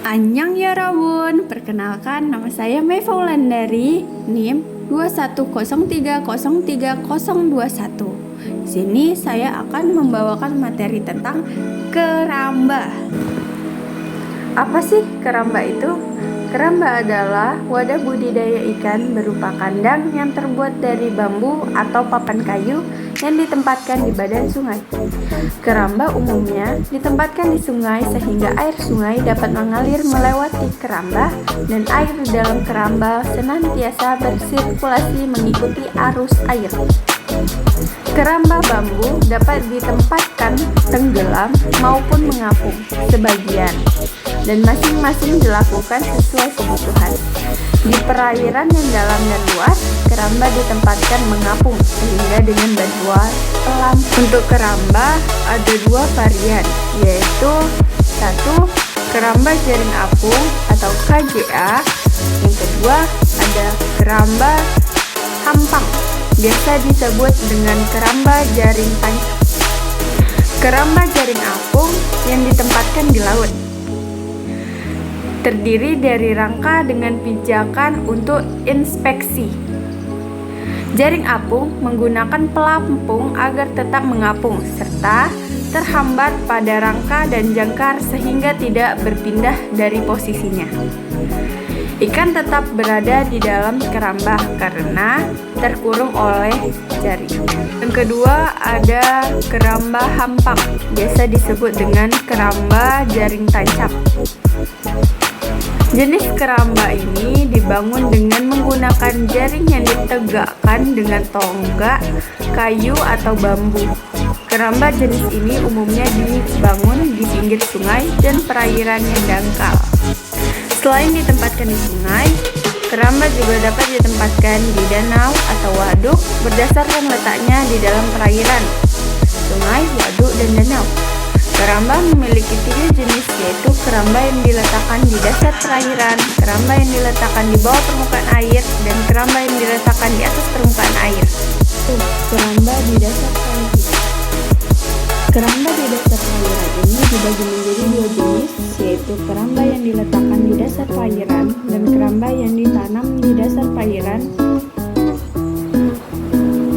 Annyeong Yarawun, perkenalkan nama saya Mei Faulandari, NIM 210303021. Di sini saya akan membawakan materi tentang keramba. Apa sih keramba itu? Keramba adalah wadah budidaya ikan berupa kandang yang terbuat dari bambu atau papan kayu yang ditempatkan di badan sungai. Keramba umumnya ditempatkan di sungai sehingga air sungai dapat mengalir melewati keramba dan air di dalam keramba senantiasa bersirkulasi mengikuti arus air. Keramba bambu dapat ditempatkan tenggelam maupun mengapung sebagian, dan masing-masing dilakukan sesuai kebutuhan. Di perairan yang dalam dan luas, keramba ditempatkan mengapung sehingga dengan bantuan selam. Untuk keramba ada dua varian, yaitu satu, keramba jaring apung atau KJA. Yang kedua ada keramba hampang, biasa disebut dengan keramba jaring tancap. Keramba jaring apung yang ditempatkan di laut terdiri dari rangka dengan pijakan untuk inspeksi. Jaring apung menggunakan pelampung agar tetap mengapung serta terhambat pada rangka dan jangkar sehingga tidak berpindah dari posisinya. Ikan tetap berada di dalam keramba karena terkurung oleh jaring. Yang kedua ada keramba hampang, biasa disebut dengan keramba jaring tancap. Jenis keramba ini dibangun dengan menggunakan jaring yang ditegakkan dengan tonggak, kayu atau bambu. Keramba jenis ini umumnya dibangun di pinggir sungai dan perairan yang dangkal. Selain ditempatkan di sungai, keramba juga dapat ditempatkan di danau atau waduk berdasarkan letaknya di dalam perairan, sungai, waduk, dan danau. Keramba memiliki tiga jenis, yaitu keramba yang diletakkan di dasar perairan, keramba yang diletakkan di bawah permukaan air, dan keramba yang diletakkan di atas permukaan air. Keramba di dasar perairan. Keramba di dasar perairan ini dibagi menjadi dua jenis, yaitu keramba yang diletakkan di dasar perairan dan keramba yang ditanam di dasar perairan.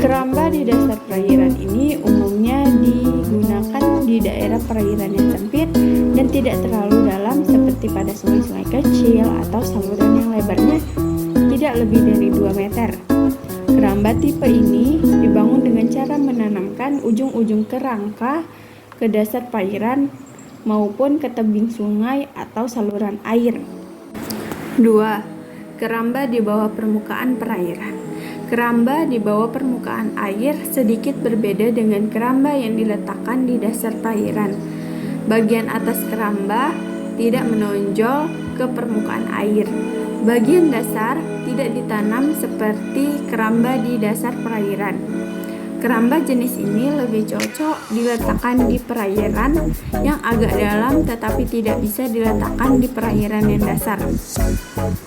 Keramba di dasar perairan ini umumnya digunakan di daerah perairan yang sempit dan tidak terlalu dalam seperti pada sungai-sungai kecil atau saluran yang lebarnya tidak lebih dari 2 meter. Keramba tipe ini dibangun dengan cara menanamkan ujung-ujung kerangka ke dasar perairan maupun ke tebing sungai atau saluran air. 2. Keramba di bawah permukaan perairan. Keramba di bawah permukaan air sedikit berbeda dengan keramba yang diletakkan di dasar perairan. Bagian atas keramba tidak menonjol ke permukaan air. Bagian dasar tidak ditanam seperti keramba di dasar perairan. Keramba jenis ini lebih cocok diletakkan di perairan yang agak dalam tetapi tidak bisa diletakkan di perairan yang dasar.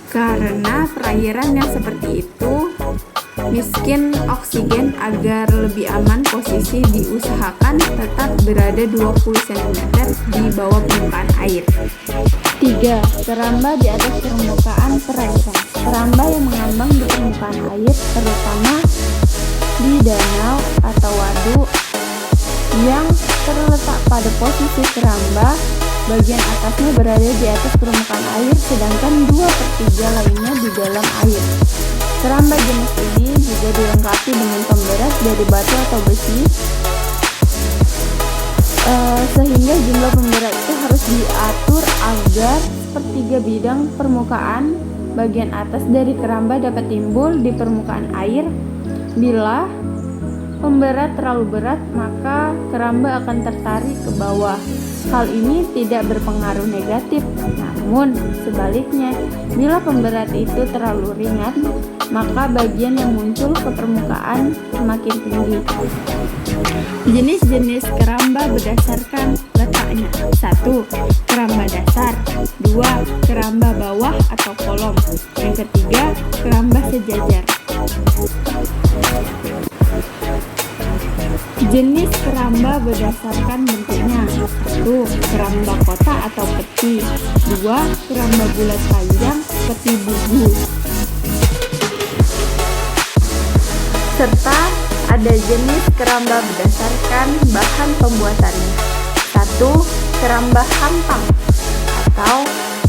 Karena perairan yang seperti itu miskin oksigen, agar lebih aman posisi diusahakan tetap berada 20 cm di bawah permukaan air. 3. Keramba di atas permukaan perairan. Keramba yang mengambang di permukaan air terutama di danau atau waduk yang terletak pada posisi keramba bagian atasnya berada di atas permukaan air sedangkan 2/3 lainnya di dalam air. Keramba jenis ini juga dilengkapi dengan pemberat dari batu atau besi, sehingga jumlah pemberat itu harus diatur agar sepertiga bidang permukaan bagian atas dari keramba dapat timbul di permukaan air. Bila pemberat terlalu berat, maka keramba akan tertarik ke bawah. Hal ini tidak berpengaruh negatif, namun sebaliknya, bila pemberat itu terlalu ringan, maka bagian yang muncul ke permukaan semakin tinggi. Jenis-jenis keramba berdasarkan letaknya. 1. Keramba dasar. 2. Keramba bawah atau kolom. Yang ketiga, keramba sejajar. Jenis keramba berdasarkan bentuknya. 1. Keramba kotak atau peti. 2. Keramba bulat panjang, peti bubu. Serta ada jenis keramba berdasarkan bahan pembuatannya. 1. Keramba hampang atau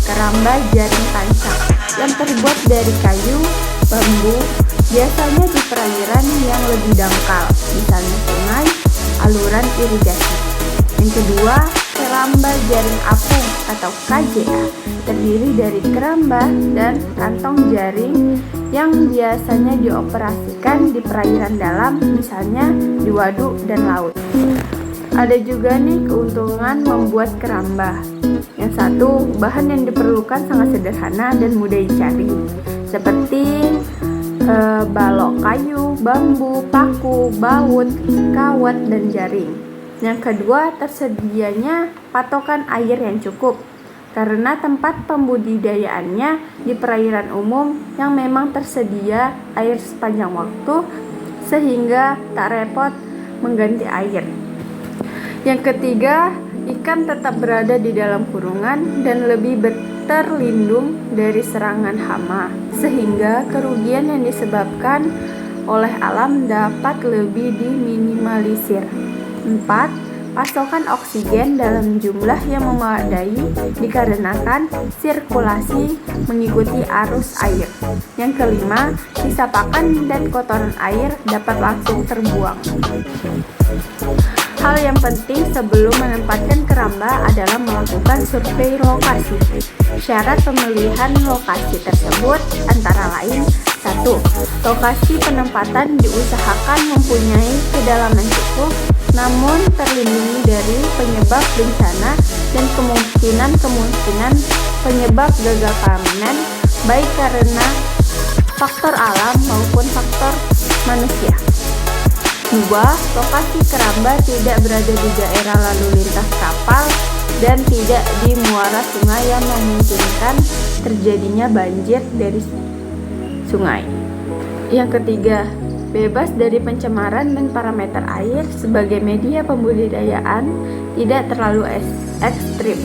keramba jaring tancap yang terbuat dari kayu, bambu, biasanya di perairan yang lebih dangkal, misalnya sungai, aluran irigasi. Yang kedua, keramba jaring apung atau KJA, terdiri dari keramba dan kantong jaring yang biasanya dioperasikan di perairan dalam, misalnya di waduk dan laut. Ada juga nih keuntungan membuat keramba. Yang satu, bahan yang diperlukan sangat sederhana dan mudah dicari, seperti balok kayu, bambu, paku, baut, kawat, dan jaring. Yang kedua, tersedianya patokan air yang cukup, karena tempat pembudidayaannya di perairan umum yang memang tersedia air sepanjang waktu, sehingga tak repot mengganti air. Yang ketiga, ikan tetap berada di dalam kurungan dan lebih terlindung dari serangan hama, sehingga kerugian yang disebabkan oleh alam dapat lebih diminimalisir. 4. Pasokan oksigen dalam jumlah yang memadai dikarenakan sirkulasi mengikuti arus air. Yang kelima, sisa pakan dan kotoran air dapat langsung terbuang. Hal yang penting sebelum menempatkan keramba adalah melakukan survei lokasi. Syarat pemilihan lokasi tersebut antara lain: 1. Lokasi penempatan diusahakan mempunyai kedalaman cukup, namun terlindungi dari penyebab bencana dan kemungkinan penyebab gagal panen, baik karena faktor alam maupun faktor manusia. 2. Lokasi keramba tidak berada di daerah lalu lintas kapal dan tidak di muara sungai yang memungkinkan terjadinya banjir dari sungai. Yang ketiga, bebas dari pencemaran dan parameter air sebagai media pembudidayaan tidak terlalu ekstrim.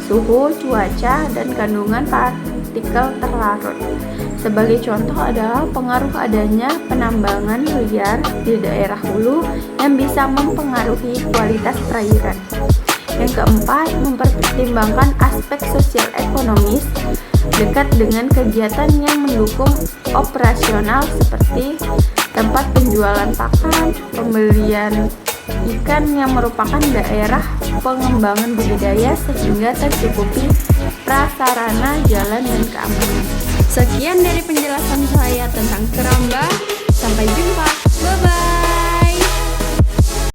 Suhu, cuaca, dan kandungan partikel terlarut. Sebagai contoh adalah pengaruh adanya penambangan liar di daerah hulu yang bisa mempengaruhi kualitas perairan. Yang keempat, mempertimbangkan aspek sosial ekonomis dekat dengan kegiatan yang mendukung operasional seperti tempat penjualan pakan, pembelian ikan yang merupakan daerah pengembangan budidaya sehingga tercukupi prasarana, jalan, dan keamanan. Sekian dari penjelasan saya.